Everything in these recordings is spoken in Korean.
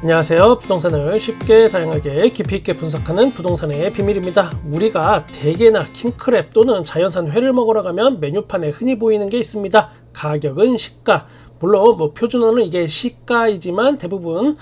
안녕하세요. 부동산을 쉽게 다양하게 깊이 있게 분석하는 부동산의 비밀입니다. 우리가 대게나 킹크랩 또는 자연산 회를 먹으러 가면 메뉴판에 흔히 보이는 게 있습니다. 가격은 시가. 물론 표준어는 이게 시가이지만 대부분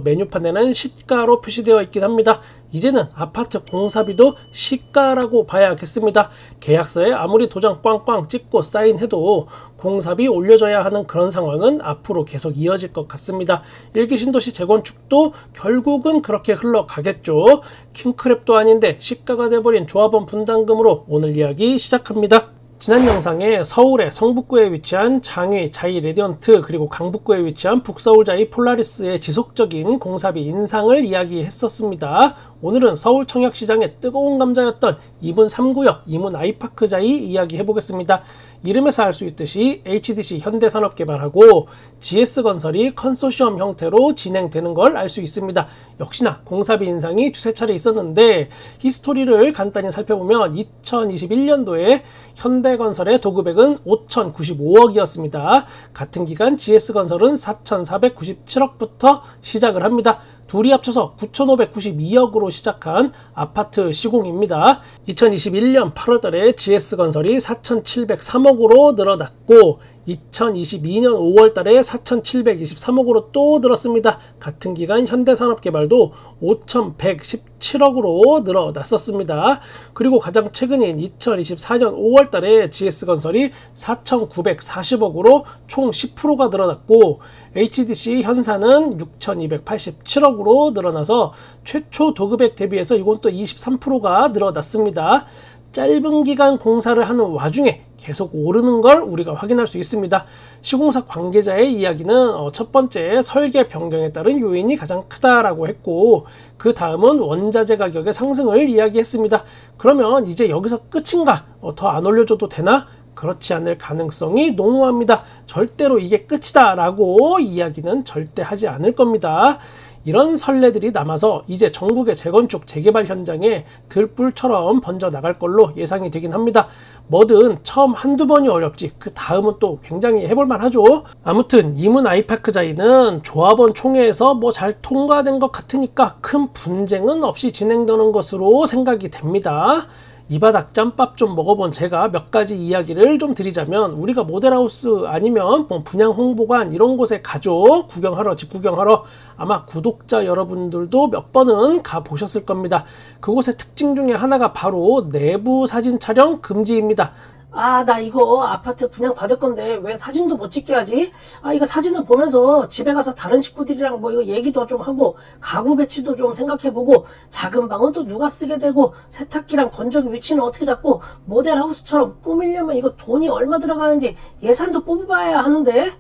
메뉴판에는 시가로 표시되어 있긴 합니다. 이제는 아파트 공사비도 시가라고 봐야겠습니다. 계약서에 아무리 도장 꽝꽝 찍고 사인해도 공사비 올려줘야 하는 그런 상황은 앞으로 계속 이어질 것 같습니다. 일기 신도시 재건축도 결국은 그렇게 흘러가겠죠. 킹크랩도 아닌데 시가가 돼버린 조합원 분담금으로 오늘 이야기 시작합니다. 지난 영상에 서울의 성북구에 위치한 장위 자이 레디언트 그리고 강북구에 위치한 북서울 자이 폴라리스의 지속적인 공사비 인상을 이야기했었습니다. 오늘은 서울 청약시장의 뜨거운 감자였던 이문 3구역 이문 아이파크 자이 이야기해보겠습니다. 이름에서 알 수 있듯이 HDC 현대산업개발하고 GS건설이 컨소시엄 형태로 진행되는 걸 알 수 있습니다. 역시나 공사비 인상이 두세 차례 있었는데 히스토리를 간단히 살펴보면 2021년도에 현대건설의 도급액은 5,095억이었습니다. 같은 기간 GS건설은 4,497억부터 시작을 합니다. 둘이 합쳐서 9,592억으로 시작한 아파트 시공입니다. 2021년 8월달에 GS건설이 4,703억으로 늘어났고 2022년 5월달에 4,723억으로 또 늘었습니다. 같은 기간 현대산업개발도 5,117억으로 늘어났었습니다. 그리고 가장 최근인 2024년 5월달에 GS건설이 4,940억으로 총 10%가 늘어났고 HDC 현사는 6,287억으로 늘어나서 최초 도급액 대비해서 이건 또 23%가 늘어났습니다. 짧은 기간 공사를 하는 와중에 계속 오르는 걸 우리가 확인할 수 있습니다. 시공사 관계자의 이야기는 첫 번째 설계 변경에 따른 요인이 가장 크다라고 했고 그 다음은 원자재 가격의 상승을 이야기했습니다. 그러면 이제 여기서 끝인가? 더 안 올려줘도 되나? 그렇지 않을 가능성이 농후합니다. 절대로 이게 끝이다 라고 이야기는 절대 하지 않을 겁니다. 이런 선례들이 남아서 이제 전국의 재건축, 재개발 현장에 들불처럼 번져나갈 걸로 예상이 되긴 합니다. 뭐든 처음 한두 번이 어렵지 그 다음은 또 굉장히 해볼만 하죠. 아무튼 이문 아이파크 자이는 조합원 총회에서 잘 통과된 것 같으니까 큰 분쟁은 없이 진행되는 것으로 생각이 됩니다. 이 바닥 짬밥 좀 먹어본 제가 몇 가지 이야기를 좀 드리자면 우리가 모델하우스 아니면 분양 홍보관 이런 곳에 가죠. 구경하러, 집 구경하러. 아마 구독자 여러분들도 몇 번은 가보셨을 겁니다. 그곳의 특징 중에 하나가 바로 내부 사진 촬영 금지입니다. 나 이거 아파트 분양 받을 건데 왜 사진도 못 찍게 하지? 이거 사진을 보면서 집에 가서 다른 식구들이랑 이거 얘기도 좀 하고 가구 배치도 좀 생각해보고 작은 방은 또 누가 쓰게 되고 세탁기랑 건조기 위치는 어떻게 잡고 모델하우스처럼 꾸미려면 이거 돈이 얼마 들어가는지 예산도 뽑아봐야 하는데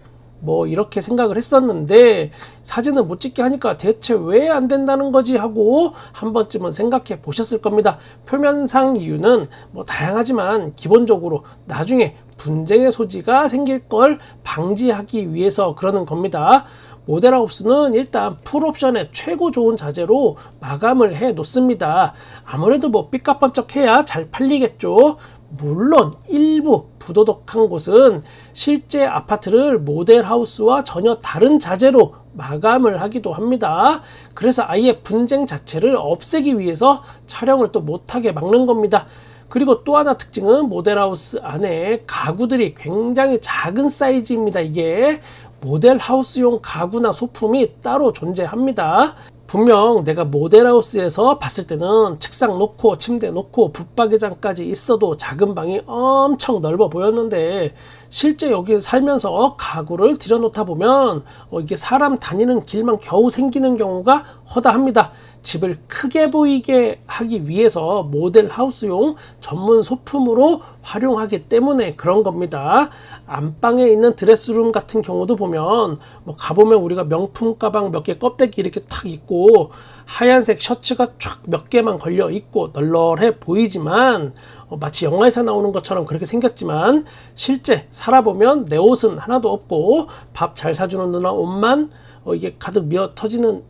이렇게 생각을 했었는데 사진을 못 찍게 하니까 대체 왜 안 된다는 거지 하고 한 번쯤은 생각해 보셨을 겁니다. 표면상 이유는 다양하지만 기본적으로 나중에 분쟁의 소지가 생길 걸 방지하기 위해서 그러는 겁니다. 모델하우스는 일단 풀옵션의 최고 좋은 자재로 마감을 해 놓습니다. 아무래도 삐까뻔쩍 해야 잘 팔리겠죠. 물론 일부 부도덕한 곳은 실제 아파트를 모델하우스와 전혀 다른 자재로 마감을 하기도 합니다. 그래서 아예 분쟁 자체를 없애기 위해서 촬영을 또 못하게 막는 겁니다. 그리고 또 하나 특징은 모델하우스 안에 가구들이 굉장히 작은 사이즈입니다. 이게 모델하우스용 가구나 소품이 따로 존재합니다. 분명 내가 모델하우스에서 봤을 때는 책상 놓고 침대 놓고 붙박이장까지 있어도 작은 방이 엄청 넓어 보였는데 실제 여기 살면서 가구를 들여놓다 보면 이게 사람 다니는 길만 겨우 생기는 경우가 허다합니다. 집을 크게 보이게 하기 위해서 모델하우스용 전문 소품으로 활용하기 때문에 그런 겁니다. 안방에 있는 드레스룸 같은 경우도 보면 가보면 우리가 명품 가방 몇 개 껍데기 이렇게 탁 있고 하얀색 셔츠가 쫙 몇 개만 걸려 있고 널널해 보이지만 마치 영화에서 나오는 것처럼 그렇게 생겼지만 실제 살아보면 내 옷은 하나도 없고 밥 잘 사주는 누나 옷만 이게 가득 미어 터지는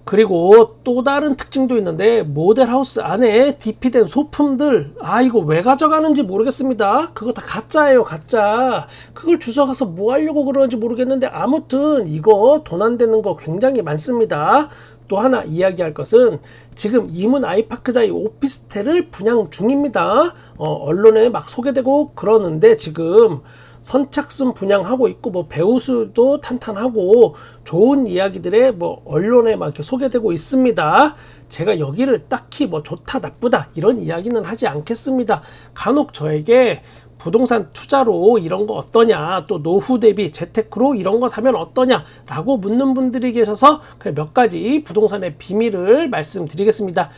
그리고 또 다른 특징도 있는데 모델하우스 안에 DP된 소품들 이거 왜 가져가는지 모르겠습니다. 그거 다 가짜예요, 가짜. 그걸 주워가서 뭐 하려고 그러는지 모르겠는데 아무튼 이거 돈 안 되는 거 굉장히 많습니다. 또 하나 이야기할 것은 지금 이문 아이파크자의 오피스텔을 분양 중입니다. 언론에 막 소개되고 그러는데 지금 선착순 분양하고 있고 뭐 배우수도 탄탄하고 좋은 이야기들에 뭐 언론에 막 이렇게 소개되고 있습니다. 제가 여기를 딱히 뭐 좋다 나쁘다 이런 이야기는 하지 않겠습니다. 간혹 저에게 부동산 투자로 이런 거 어떠냐, 또 노후 대비 재테크로 이런 거 사면 어떠냐 라고 묻는 분들이 계셔서 몇 가지 부동산의 비밀을 말씀드리겠습니다.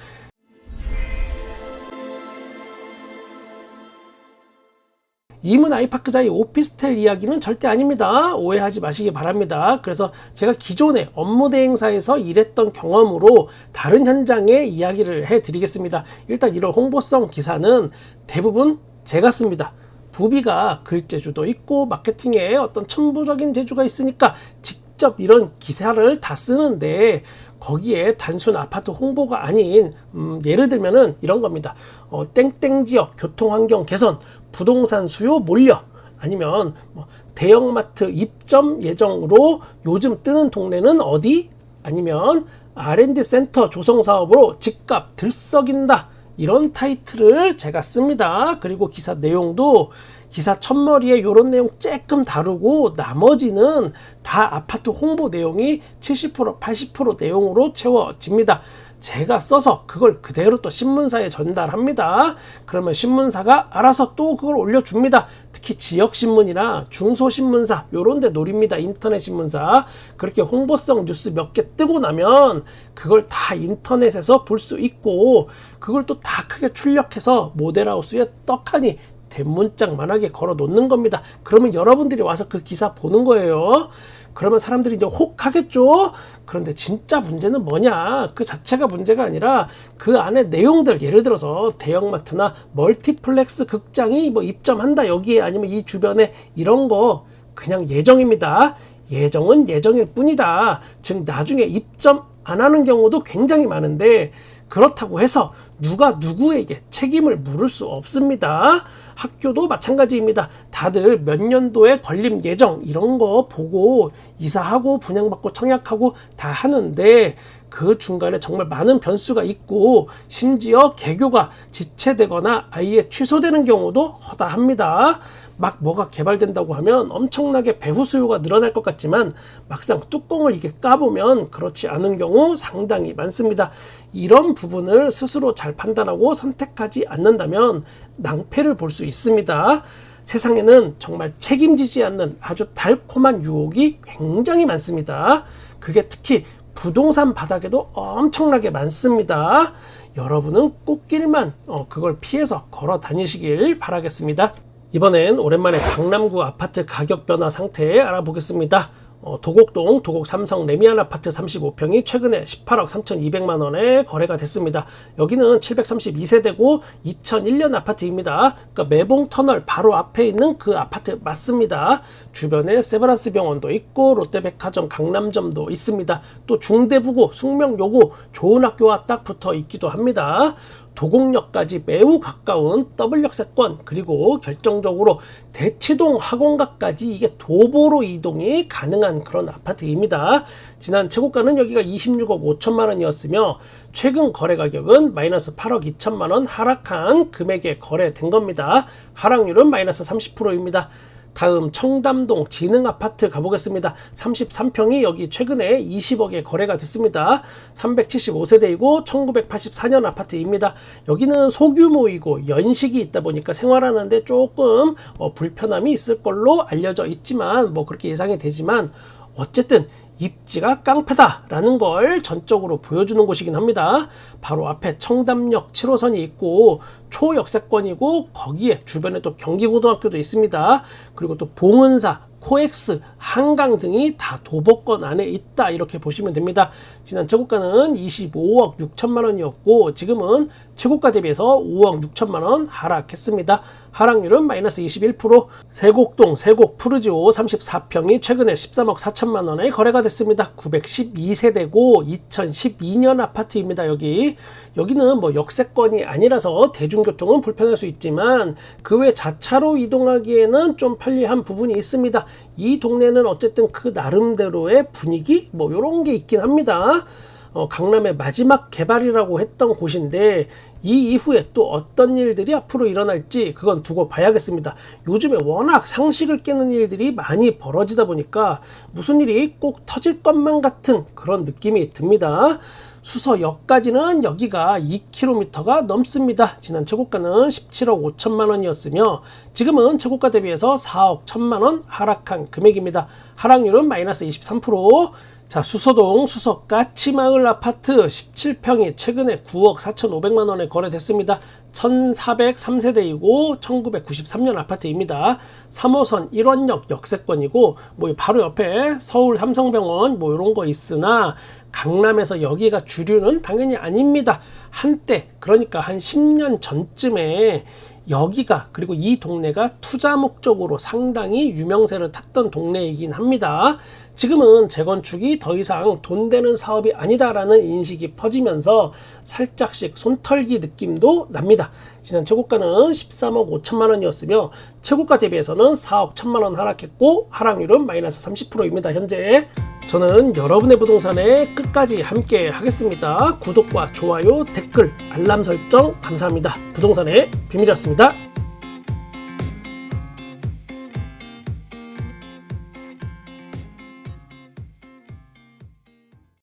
이문 아이파크자의 오피스텔 이야기는 절대 아닙니다. 오해하지 마시기 바랍니다. 그래서 제가 기존에 업무 대행사에서 일했던 경험으로 다른 현장의 이야기를 해드리겠습니다. 일단 이런 홍보성 기사는 대부분 제가 씁니다. 부비가 글재주도 있고 마케팅에 어떤 천부적인 재주가 있으니까 직접 이런 기사를 다 쓰는데 거기에 단순 아파트 홍보가 아닌 예를 들면은 이런 겁니다. 땡땡 지역 교통환경 개선, 부동산 수요 몰려, 아니면 뭐 대형마트 입점 예정으로 요즘 뜨는 동네는 어디? 아니면 R&D 센터 조성 사업으로 집값 들썩인다. 이런 타이틀을 제가 씁니다. 그리고 기사 내용도 기사 첫머리에 이런 내용 조금 다루고 나머지는 다 아파트 홍보 내용이 70% 80% 내용으로 채워집니다. 제가 써서 그걸 그대로 또 신문사에 전달합니다. 그러면 신문사가 알아서 또 그걸 올려줍니다. 특히 지역신문이나 중소신문사 요런 데 노립니다. 인터넷 신문사. 그렇게 홍보성 뉴스 몇 개 뜨고 나면 그걸 다 인터넷에서 볼 수 있고 그걸 또 다 크게 출력해서 모델하우스에 떡하니 대문짝만하게 걸어 놓는 겁니다. 그러면 여러분들이 와서 그 기사 보는 거예요. 그러면 사람들이 이제 혹 하겠죠. 그런데 진짜 문제는 뭐냐, 그 자체가 문제가 아니라 그 안에 내용들, 예를 들어서 대형마트나 멀티플렉스 극장이 뭐 입점한다 여기에, 아니면 이 주변에, 이런 거 그냥 예정입니다. 예정은 예정일 뿐이다. 즉 나중에 입점 안 하는 경우도 굉장히 많은데 그렇다고 해서 누가 누구에게 책임을 물을 수 없습니다. 학교도 마찬가지입니다. 다들 몇 년도에 건립 예정 이런 거 보고 이사하고 분양받고 청약하고 다 하는데 그 중간에 정말 많은 변수가 있고 심지어 개교가 지체되거나 아예 취소되는 경우도 허다합니다. 막 뭐가 개발된다고 하면 엄청나게 배후 수요가 늘어날 것 같지만 막상 뚜껑을 이게 까보면 그렇지 않은 경우 상당히 많습니다. 이런 부분을 스스로 잘 판단하고 선택하지 않는다면 낭패를 볼 수 있습니다. 세상에는 정말 책임지지 않는 아주 달콤한 유혹이 굉장히 많습니다. 그게 특히 부동산 바닥에도 엄청나게 많습니다. 여러분은 꽃길만 그걸 피해서 걸어 다니시길 바라겠습니다. 이번엔 오랜만에 강남구 아파트 가격 변화 상태 알아보겠습니다. 도곡동 도곡 삼성 레미안 아파트 35평이 최근에 18억 3,200만 원에 거래가 됐습니다. 여기는 732세대고 2001년 아파트입니다. 그러니까 매봉 터널 바로 앞에 있는 그 아파트 맞습니다. 주변에 세브란스 병원도 있고 롯데백화점 강남점도 있습니다. 또 중대부고 숙명여고 좋은 학교와 딱 붙어 있기도 합니다. 도곡역까지 매우 가까운 더블역세권, 그리고 결정적으로 대치동 학원가까지 이게 도보로 이동이 가능한 그런 아파트입니다. 지난 최고가는 여기가 26억 5천만 원이었으며 최근 거래 가격은 마이너스 8억 2천만 원 하락한 금액에 거래된 겁니다. 하락률은 마이너스 30%입니다. 다음 청담동 진흥아파트 가보겠습니다. 33평이 여기 최근에 20억에 거래가 됐습니다. 375세대이고 1984년 아파트입니다. 여기는 소규모이고 연식이 있다 보니까 생활하는데 조금 불편함이 있을 걸로 알려져 있지만 뭐 그렇게 예상이 되지만 어쨌든 입지가 깡패다라는 걸 전적으로 보여주는 곳이긴 합니다. 바로 앞에 청담역 7호선이 있고 초역세권이고 거기에 주변에 또 경기고등학교도 있습니다. 그리고 또 봉은사, 코엑스, 한강 등이 다 도보권 안에 있다 이렇게 보시면 됩니다. 지난 최고가는 25억 6천만 원이었고 지금은 최고가 대비해서 5억 6천만 원 하락했습니다. 하락률은 마이너스 21%. 세곡동 세곡 푸르지오 34평이 최근에 13억 4천만 원에 거래가 됐습니다. 912세대고 2012년 아파트입니다. 여기는 뭐 역세권이 아니라서 대중교통은 불편할 수 있지만 그 외 자차로 이동하기에는 좀 편리한 부분이 있습니다. 이 동네는 어쨌든 그 나름대로의 분위기 뭐 이런 게 있긴 합니다. 강남의 마지막 개발이라고 했던 곳인데 이 이후에 또 어떤 일들이 앞으로 일어날지 그건 두고 봐야겠습니다. 요즘에 워낙 상식을 깨는 일들이 많이 벌어지다 보니까 무슨 일이 꼭 터질 것만 같은 그런 느낌이 듭니다. 수서역까지는 여기가 2km가 넘습니다. 지난 최고가는 17억 5천만 원이었으며 지금은 최고가 대비해서 4억 1천만 원 하락한 금액입니다. 하락률은 마이너스 23%. 자, 수서동 수서까치마을 아파트 17평이 최근에 9억 4,500만 원에 거래됐습니다. 1403세대이고 1993년 아파트입니다. 3호선 1원역 역세권이고 뭐 바로 옆에 서울 삼성병원 뭐 이런 거 있으나 강남에서 여기가 주류는 당연히 아닙니다. 한때 그러니까 한 10년 전쯤에 여기가 그리고 이 동네가 투자 목적으로 상당히 유명세를 탔던 동네이긴 합니다. 지금은 재건축이 더 이상 돈 되는 사업이 아니다라는 인식이 퍼지면서 살짝씩 손털기 느낌도 납니다. 지난 최고가는 13억 5천만 원이었으며 최고가 대비해서는 4억 1천만 원 하락했고 하락률은 마이너스 30%입니다. 현재 저는 여러분의 부동산에 끝까지 함께 하겠습니다. 구독과 좋아요, 댓글, 알람 설정 감사합니다. 부동산의 비밀이었습니다.